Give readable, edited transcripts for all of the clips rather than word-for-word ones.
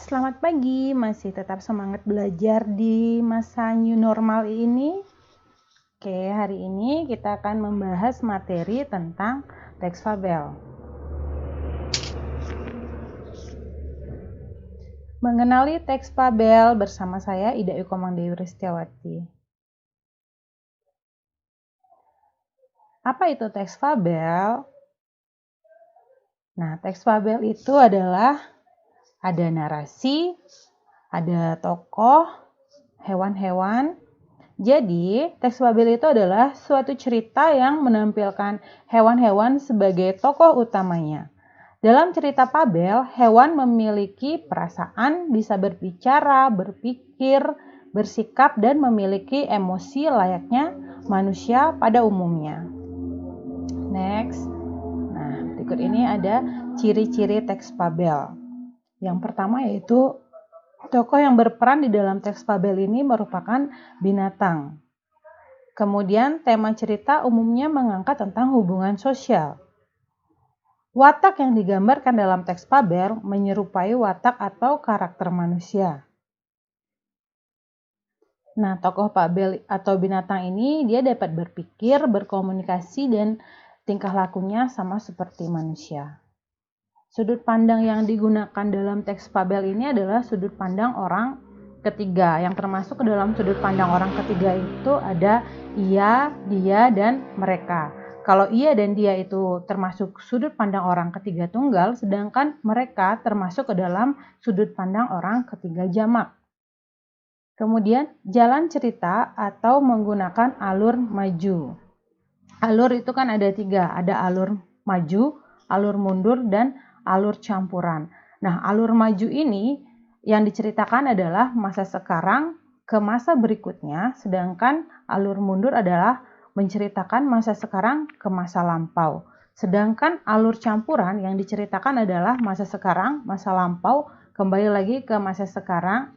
Selamat pagi, masih tetap semangat belajar di masa new normal ini? Oke, hari ini kita akan membahas materi tentang teks fabel. Mengenali teks fabel bersama saya Ida Eko Mangdewi Ristiawati. Apa itu teks fabel? Nah, teks fabel itu adalah ada narasi, ada tokoh, hewan-hewan. Jadi, teks fabel itu adalah suatu cerita yang menampilkan hewan-hewan sebagai tokoh utamanya. Dalam cerita fabel, hewan memiliki perasaan, bisa berbicara, berpikir, bersikap, dan memiliki emosi layaknya manusia pada umumnya. Next. Nah, berikut ini ada ciri-ciri teks fabel. Yang pertama yaitu tokoh yang berperan di dalam teks fabel ini merupakan binatang. Kemudian tema cerita umumnya mengangkat tentang hubungan sosial. Watak yang digambarkan dalam teks fabel menyerupai watak atau karakter manusia. Nah, tokoh fabel atau binatang ini dia dapat berpikir, berkomunikasi, dan tingkah lakunya sama seperti manusia. Sudut pandang yang digunakan dalam teks fabel ini adalah sudut pandang orang ketiga. Yang termasuk ke dalam sudut pandang orang ketiga itu ada ia, dia, dan mereka. Kalau ia dan dia itu termasuk sudut pandang orang ketiga tunggal, sedangkan mereka termasuk ke dalam sudut pandang orang ketiga jamak. Kemudian jalan cerita atau menggunakan alur maju. Alur itu kan ada 3, ada alur maju, alur mundur, dan alur campuran. Nah, alur maju ini yang diceritakan adalah masa sekarang ke masa berikutnya, sedangkan alur mundur adalah menceritakan masa sekarang ke masa lampau. Sedangkan alur campuran yang diceritakan adalah masa sekarang, masa lampau, kembali lagi ke masa sekarang,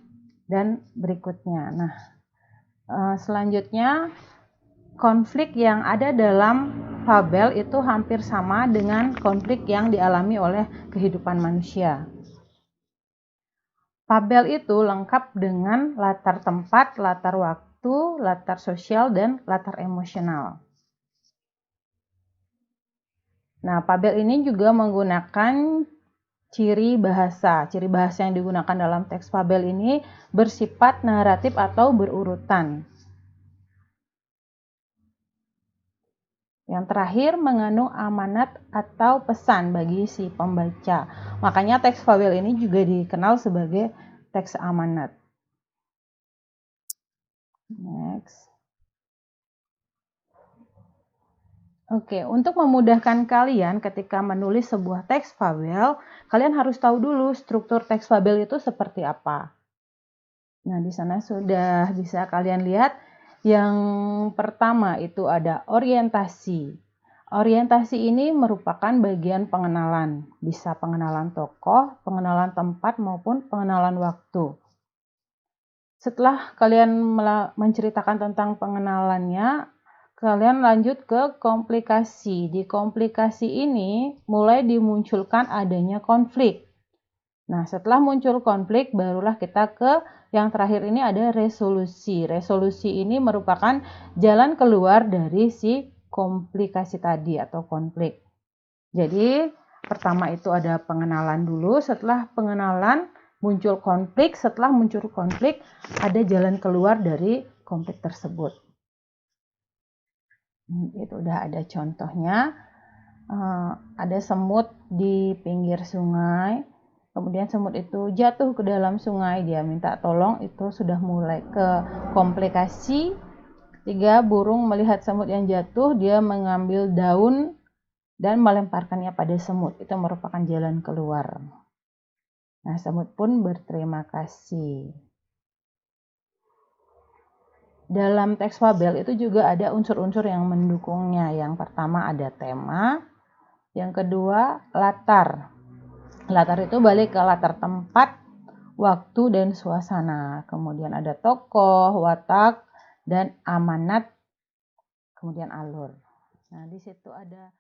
dan berikutnya. Nah, selanjutnya konflik yang ada dalam fabel itu hampir sama dengan konflik yang dialami oleh kehidupan manusia. Fabel itu lengkap dengan latar tempat, latar waktu, latar sosial, dan latar emosional. Nah, fabel ini juga menggunakan ciri bahasa. Ciri bahasa yang digunakan dalam teks fabel ini bersifat naratif atau berurutan. Yang terakhir, mengandung amanat atau pesan bagi si pembaca. Makanya teks fabel ini juga dikenal sebagai teks amanat. Next. Oke, untuk memudahkan kalian ketika menulis sebuah teks fabel, kalian harus tahu dulu struktur teks fabel itu seperti apa. Nah, di sana sudah bisa kalian lihat. Yang pertama itu ada orientasi. Orientasi ini merupakan bagian pengenalan. Bisa pengenalan tokoh, pengenalan tempat, maupun pengenalan waktu. Setelah kalian menceritakan tentang pengenalannya, kalian lanjut ke komplikasi. Di komplikasi ini mulai dimunculkan adanya konflik. Nah, setelah muncul konflik, barulah kita ke yang terakhir ini ada resolusi. Resolusi ini merupakan jalan keluar dari si komplikasi tadi atau konflik. Jadi, pertama itu ada pengenalan dulu. Setelah pengenalan, muncul konflik. Setelah muncul konflik, ada jalan keluar dari konflik tersebut. Itu udah ada contohnya. Ada semut di pinggir sungai. Kemudian semut itu jatuh ke dalam sungai, dia minta tolong, itu sudah mulai ke komplikasi. Ketiga, burung melihat semut yang jatuh, dia mengambil daun dan melemparkannya pada semut. Itu merupakan jalan keluar. Nah, semut pun berterima kasih. Dalam teks fabel itu juga ada unsur-unsur yang mendukungnya. Yang pertama ada tema, yang kedua latar. Latar itu balik ke latar tempat, waktu, dan suasana. Kemudian ada tokoh, watak, dan amanat, kemudian alur. Nah, di situ ada